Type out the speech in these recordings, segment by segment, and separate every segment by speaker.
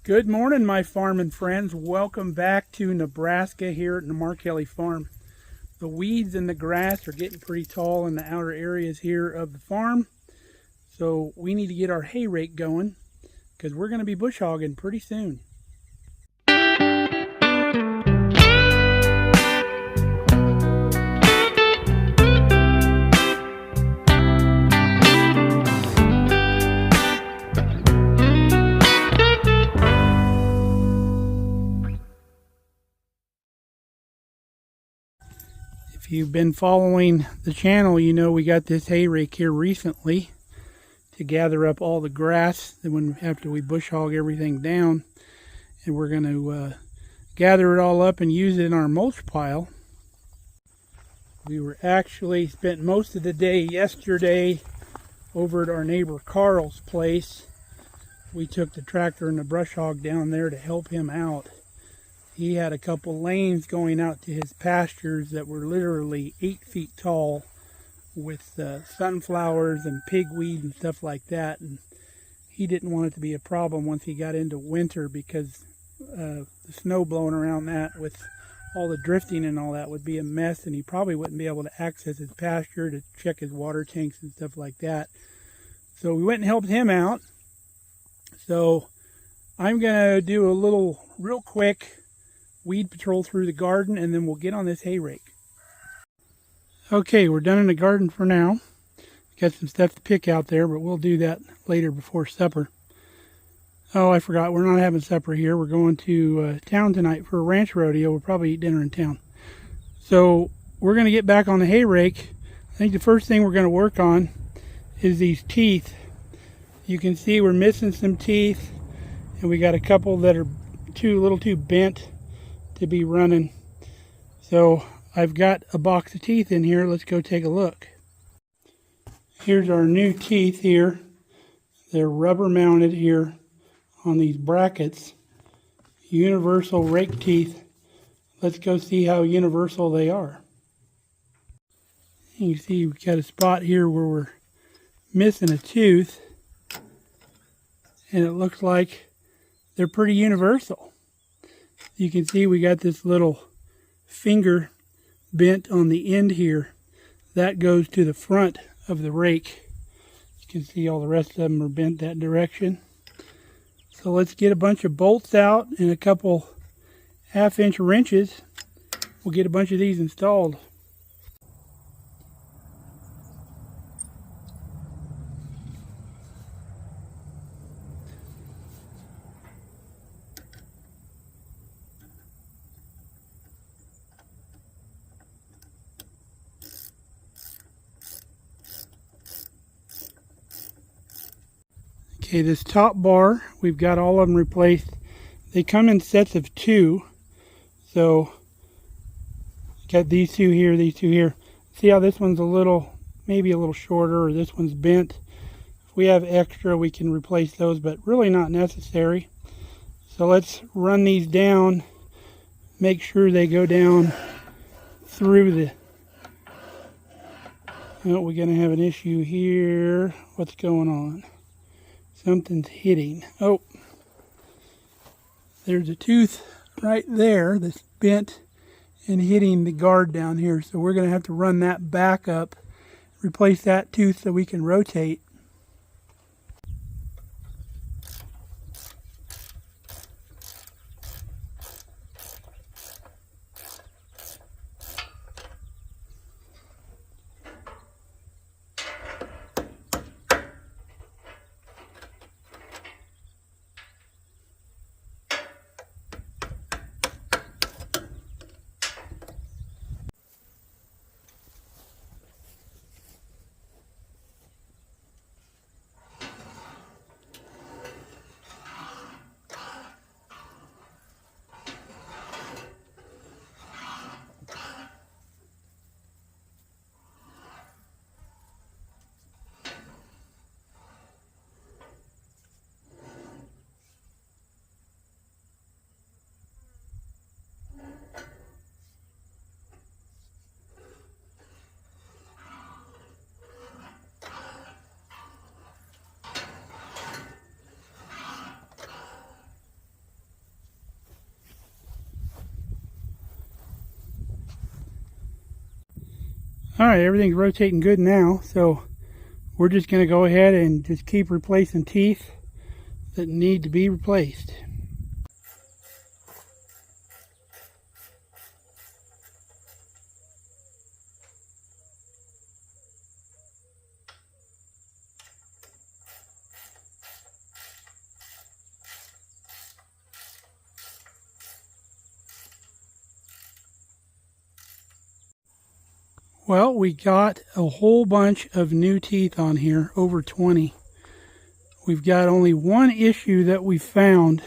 Speaker 1: Good morning, my farming friends. Welcome back to Nebraska here at the Markelly Farm. The weeds and the grass are getting pretty tall in the outer areas here of the farm. So we need to get our hay rake going because we're going to be bush hogging pretty soon. If you've been following the channel, you know we got this hay rake here recently to gather up all the grass after we bush hog everything down, and we're going to gather it all up and use it in our mulch pile. We were actually spent most of the day yesterday over at our neighbor Carl's place. We took the tractor and the brush hog down there to help him out. He had a couple lanes going out to his pastures that were literally 8 feet tall with sunflowers and pigweed and stuff like that. And he didn't want it to be a problem once he got into winter because the snow blowing around that with all the drifting and all that would be a mess, and he probably wouldn't be able to access his pasture to check his water tanks and stuff like that. So we went and helped him out. So I'm going to do a little real quick weed patrol through the garden, and then we'll get on this hay rake. Okay, we're done in the garden for now. Got some stuff to pick out there, but we'll do that later before supper. Oh, I forgot, we're not having supper here. We're going to town tonight for a ranch rodeo. We'll probably eat dinner in town. So we're going to get back on the hay rake. I think the first thing we're going to work on is these teeth. You can see we're missing some teeth, and we got a couple that are a little too bent to be running. So I've got a box of teeth in here. Let's go take a look. Here's our new teeth here. They're rubber mounted here on these brackets. Universal rake teeth. Let's go see how universal they are. You can see we've got a spot here where we're missing a tooth, and it looks like they're pretty universal. You can see we got this little finger bent on the end here. That goes to the front of the rake. You can see all the rest of them are bent that direction. So let's get a bunch of bolts out and a couple 1/2-inch wrenches. We'll get a bunch of these installed. Okay, this top bar, we've got all of them replaced. They come in sets of 2. So, got these two here, these two here. See how this one's maybe a little shorter, or this one's bent. If we have extra, we can replace those, but really not necessary. So let's run these down, make sure they go down through the... Oh, we're going to have an issue here. What's going on? Something's hitting. Oh, there's a tooth right there that's bent and hitting the guard down here. So we're going to have to run that back up, replace that tooth so we can rotate. All right, everything's rotating good now, so we're just going to go ahead and just keep replacing teeth that need to be replaced. Well, we got a whole bunch of new teeth on here, over 20. We've got only one issue that we found.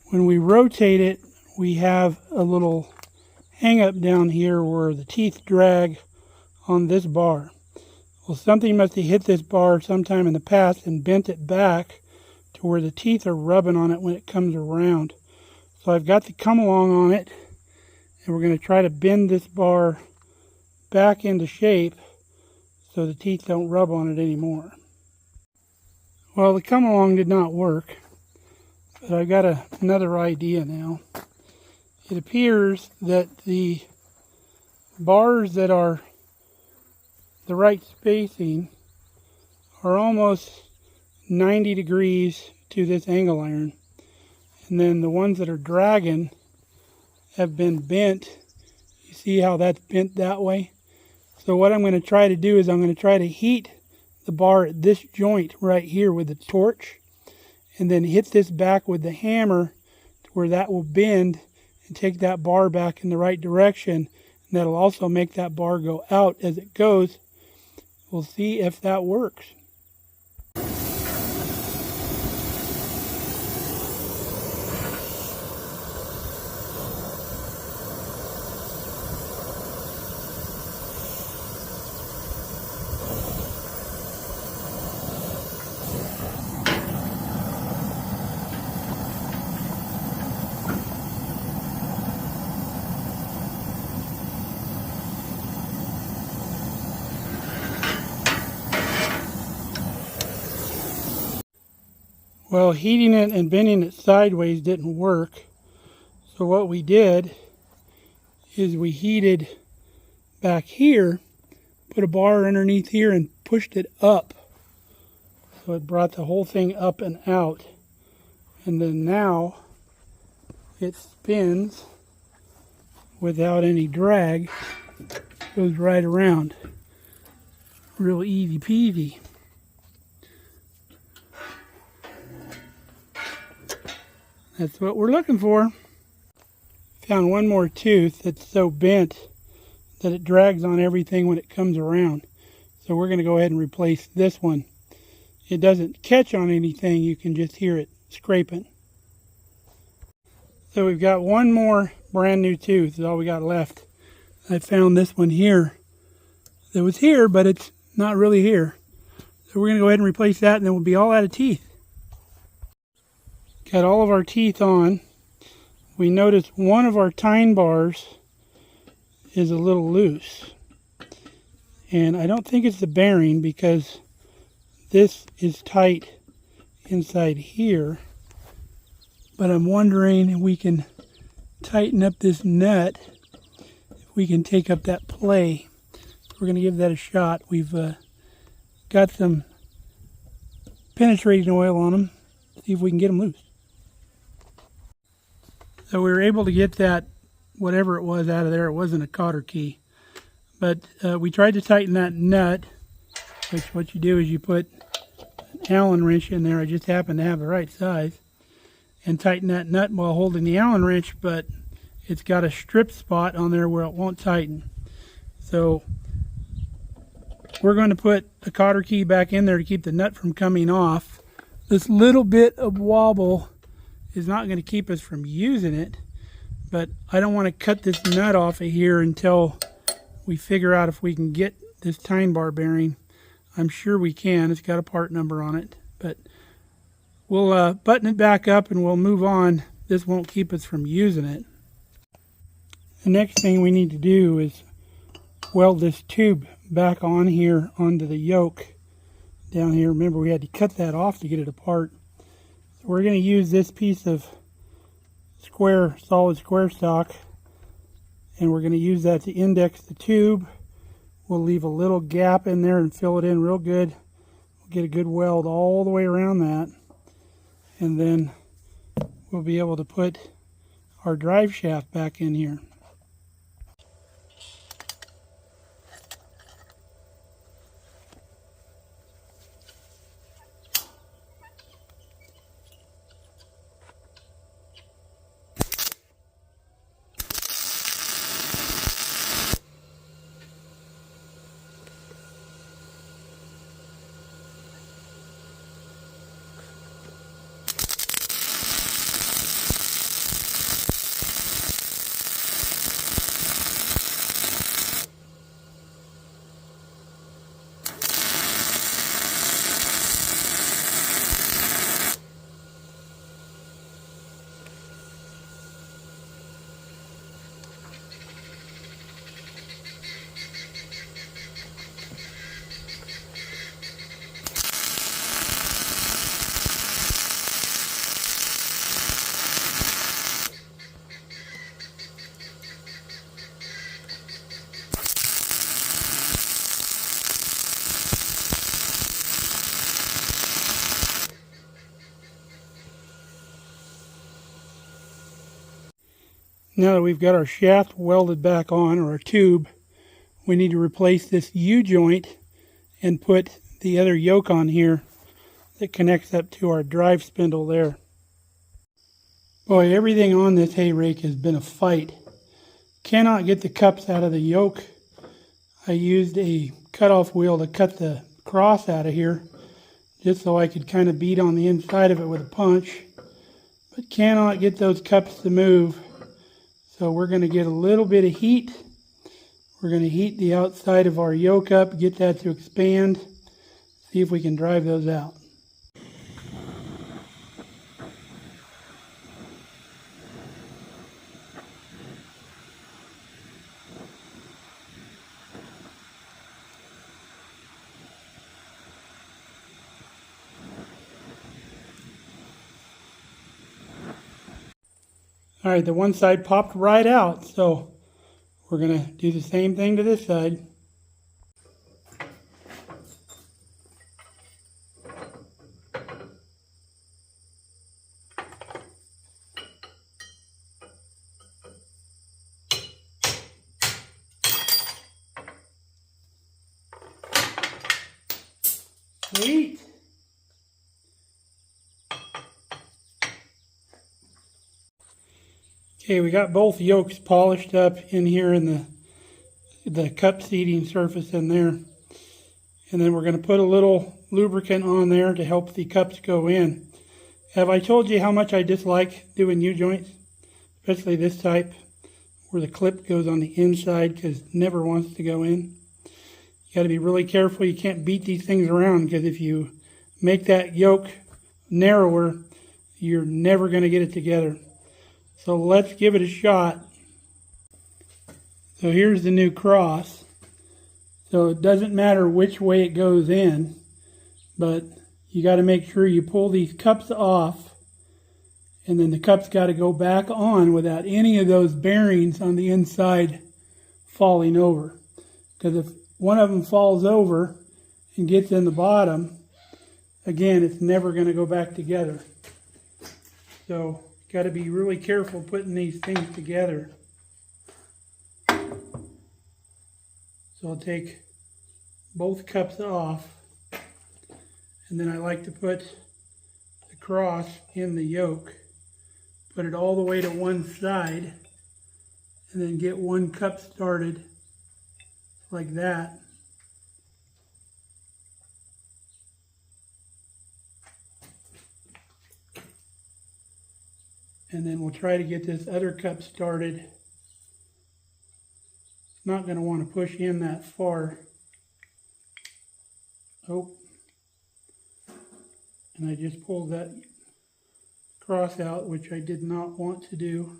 Speaker 1: When we rotate it, we have a little hang up down here where the teeth drag on this bar. Well, something must have hit this bar sometime in the past and bent it back to where the teeth are rubbing on it when it comes around. So I've got the come along on it, and we're going to try to bend this bar back into shape so the teeth don't rub on it anymore. Well, the come along did not work, but I've got another idea now. It appears that the bars that are the right spacing are almost 90 degrees to this angle iron, and then the ones that are dragging have been bent. You see how that's bent that way? So what I'm going to try to do is I'm going to try to heat the bar at this joint right here with the torch, and then hit this back with the hammer to where that will bend and take that bar back in the right direction, and that'll also make that bar go out as it goes. We'll see if that works. Well, heating it and bending it sideways didn't work. So what we did is we heated back here, put a bar underneath here and pushed it up. So it brought the whole thing up and out. And then now it spins without any drag. Goes right around. Real easy peasy. That's what we're looking for. Found one more tooth that's so bent that it drags on everything when it comes around. So we're going to go ahead and replace this one. It doesn't catch on anything, you can just hear it scraping. So we've got one more brand new tooth is all we got left. I found this one here that was here, but it's not really here. So we're going to go ahead and replace that, and then we'll be all out of teeth. Got all of our teeth on. We noticed one of our tine bars is a little loose. And I don't think it's the bearing because this is tight inside here. But I'm wondering if we can tighten up this nut, if we can take up that play. We're going to give that a shot. We've got some penetrating oil on them. See if we can get them loose. So we were able to get that, whatever it was, out of there. It wasn't a cotter key. But we tried to tighten that nut, which what you do is you put an Allen wrench in there. I just happen to have the right size. And tighten that nut while holding the Allen wrench, but it's got a strip spot on there where it won't tighten. So we're going to put the cotter key back in there to keep the nut from coming off. This little bit of wobble is not going to keep us from using it, but I don't want to cut this nut off of here until we figure out if we can get this tine bar bearing. I'm sure we can. It's got a part number on it, but we'll button it back up and we'll move on. This won't keep us from using it. The next thing we need to do is weld this tube back on here onto the yoke down here. Remember, we had to cut that off to get it apart. So we're going to use this piece of solid square stock, and we're going to use that to index the tube We'll leave a little gap in there and fill it in real good. We'll get a good weld all the way around that. And then we'll be able to put our drive shaft back in here. Now that we've got our shaft welded back on, or our tube, we need to replace this U-joint and put the other yoke on here that connects up to our drive spindle there. Boy, everything on this hay rake has been a fight. Cannot get the cups out of the yoke. I used a cutoff wheel to cut the cross out of here just so I could kind of beat on the inside of it with a punch, but cannot get those cups to move. So we're going to get a little bit of heat. We're going to heat the outside of our yoke up, get that to expand, see if we can drive those out. All right, the one side popped right out, so we're going to do the same thing to this side. Sweet. Okay, we got both yokes polished up in here in the cup seating surface in there. And then we're going to put a little lubricant on there to help the cups go in. Have I told you how much I dislike doing U-joints? Especially this type, where the clip goes on the inside because it never wants to go in. You got to be really careful. You can't beat these things around, because if you make that yoke narrower, you're never going to get it together. So let's give it a shot. So here's the new cross. So it doesn't matter which way it goes in, but you got to make sure you pull these cups off, and then the cups got to go back on without any of those bearings on the inside falling over. Because if one of them falls over and gets in the bottom, again, it's never going to go back together. So got to be really careful putting these things together. So I'll take both cups off, and then I like to put the cross in the yoke, put it all the way to one side, and then get one cup started like that. And then we'll try to get this other cup started. Not going to want to push in that far. Oh. And I just pulled that cross out, which I did not want to do.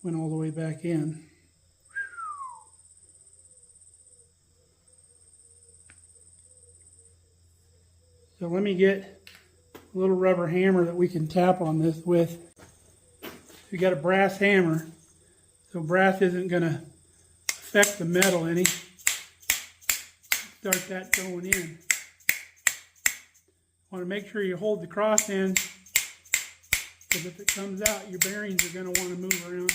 Speaker 1: Went all the way back in. So let me get a little rubber hammer that we can tap on this with. If you got a brass hammer, so brass isn't going to affect the metal any. Start that going in. Want to make sure you hold the cross end, because if it comes out, your bearings are going to want to move around.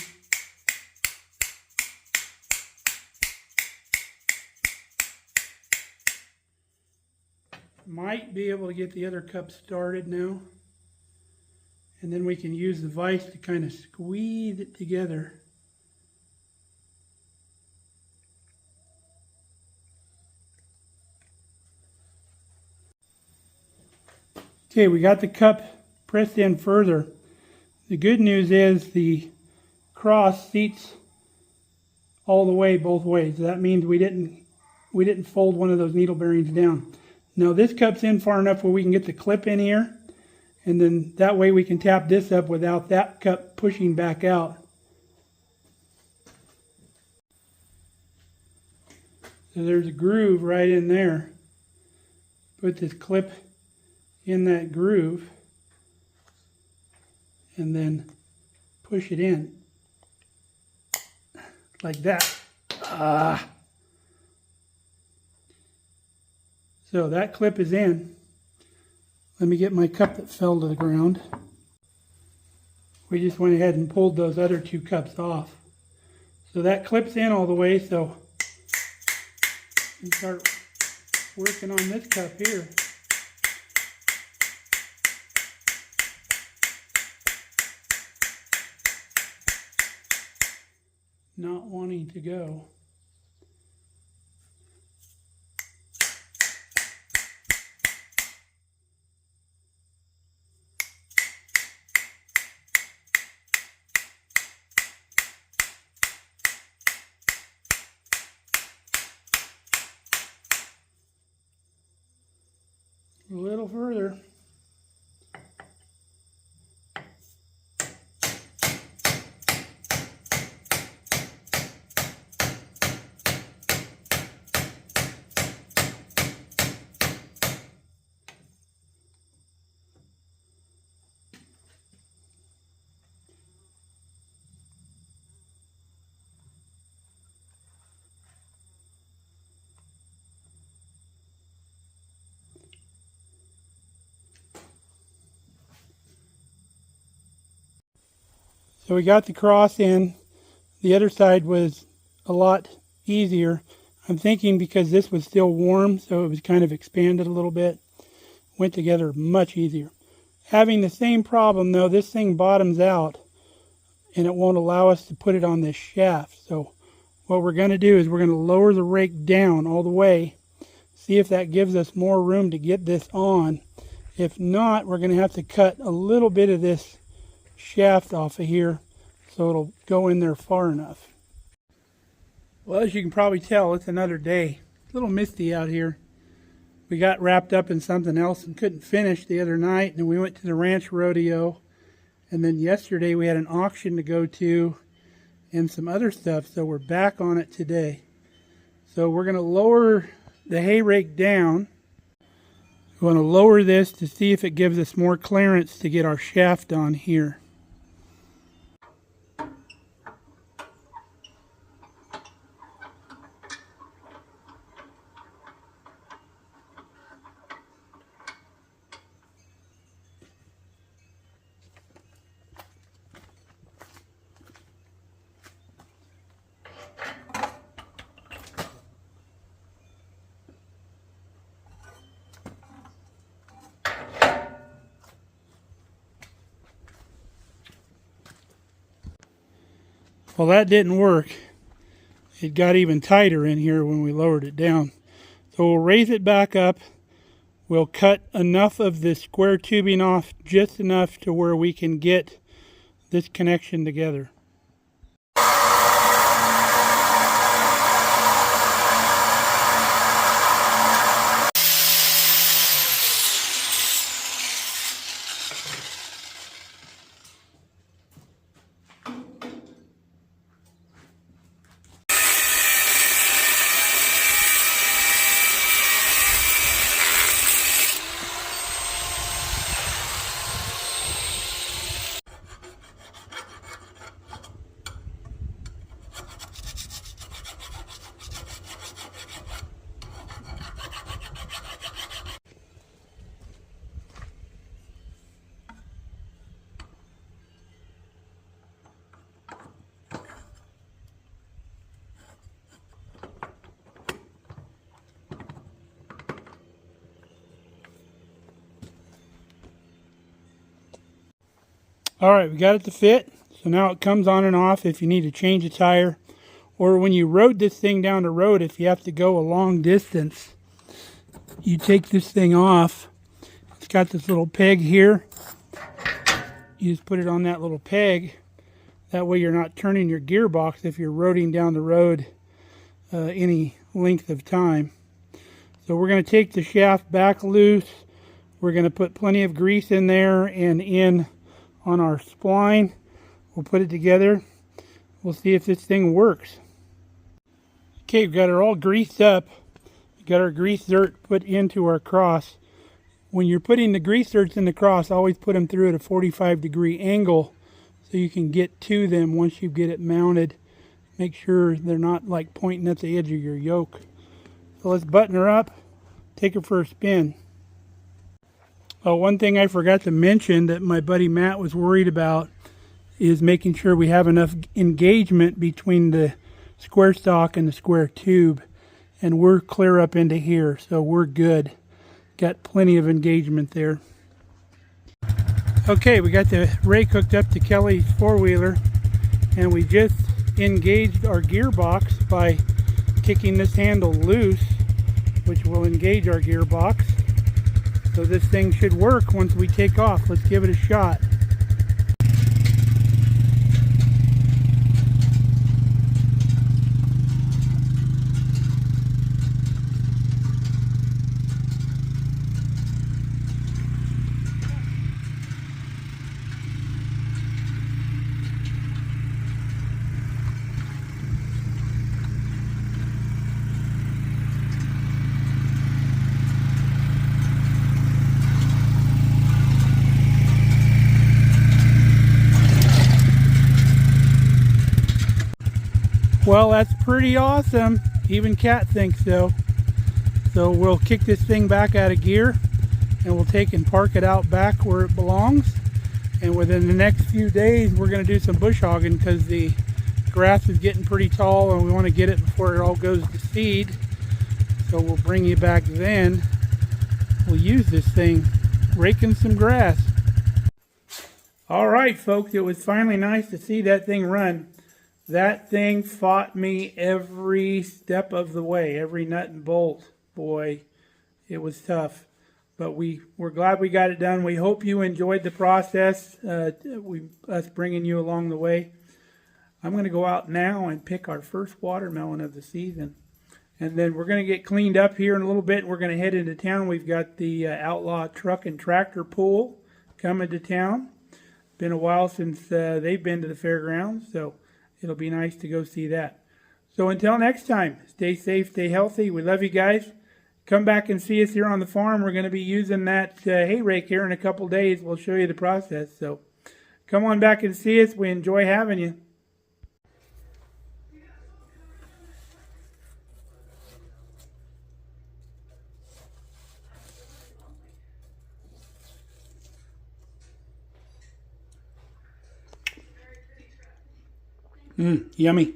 Speaker 1: Might be able to get the other cup started now. And then we can use the vise to kind of squeeze it together. Okay, we got the cup pressed in further. The good news is the cross seats all the way both ways. That means we didn't fold one of those needle bearings down. Now this cup's in far enough where we can get the clip in here, and then that way we can tap this up without that cup pushing back out. So there's a groove right in there. Put this clip in that groove and then push it in like that. So that clip is in. Let me get my cup that fell to the ground. We just went ahead and pulled those other two cups off. So that clip's in all the way, so we can start working on this cup here. Not wanting to go. A little further. So we got the cross in. The other side was a lot easier. I'm thinking because this was still warm, so it was kind of expanded a little bit. Went together much easier. Having the same problem though, this thing bottoms out and it won't allow us to put it on this shaft. So what we're going to do is we're going to lower the rake down all the way. See if that gives us more room to get this on. If not, we're going to have to cut a little bit of this shaft off of here so it'll go in there far enough. Well, as you can probably tell, it's another day. It's a little misty out here. We got wrapped up in something else and couldn't finish the other night, and we went to the ranch rodeo, and then yesterday we had an auction to go to and some other stuff, so we're back on it today. So we're going to lower the hay rake down. We want to lower this to see if it gives us more clearance to get our shaft on here. Well, that didn't work. It got even tighter in here when we lowered it down. So we'll raise it back up. We'll cut enough of the square tubing off, just enough to where we can get this connection together. Alright, we got it to fit. So now it comes on and off if you need to change a tire. Or when you road this thing down the road, if you have to go a long distance, you take this thing off. It's got this little peg here. You just put it on that little peg. That way you're not turning your gearbox if you're roading down the road any length of time. So we're going to take the shaft back loose. We're going to put plenty of grease in there and in on our spline. We'll put it together. We'll see if this thing works. Okay, we've got it all greased up. We've got our grease dirt put into our cross. When you're putting the grease dirts in the cross, always put them through at a 45-degree angle so you can get to them once you get it mounted. Make sure they're not like pointing at the edge of your yoke. So let's button her up, take her for a spin. Oh, one thing I forgot to mention that my buddy Matt was worried about is making sure we have enough engagement between the square stock and the square tube. And we're clear up into here, so we're good. Got plenty of engagement there. Okay, we got the rake hooked up to Kelly's four-wheeler, and we just engaged our gearbox by kicking this handle loose, which will engage our gearbox. So this thing should work once we take off. Let's give it a shot. Well, that's pretty awesome. Even Cat thinks so. So we'll kick this thing back out of gear and we'll take and park it out back where it belongs. And within the next few days, we're going to do some bush hogging because the grass is getting pretty tall and we want to get it before it all goes to seed. So we'll bring you back then. We'll use this thing raking some grass. All right, folks, it was finally nice to see that thing run. That thing fought me every step of the way, every nut and bolt. Boy, it was tough. But we're glad we got it done. We hope you enjoyed the process, us bringing you along the way. I'm going to go out now and pick our first watermelon of the season. And then we're going to get cleaned up here in a little bit. We're going to head into town. We've got the Outlaw Truck and Tractor Pool coming to town. Been a while since they've been to the fairgrounds, so it'll be nice to go see that. So until next time, stay safe, stay healthy. We love you guys. Come back and see us here on the farm. We're going to be using that hay rake here in a couple days. We'll show you the process. So come on back and see us. We enjoy having you. Yummy.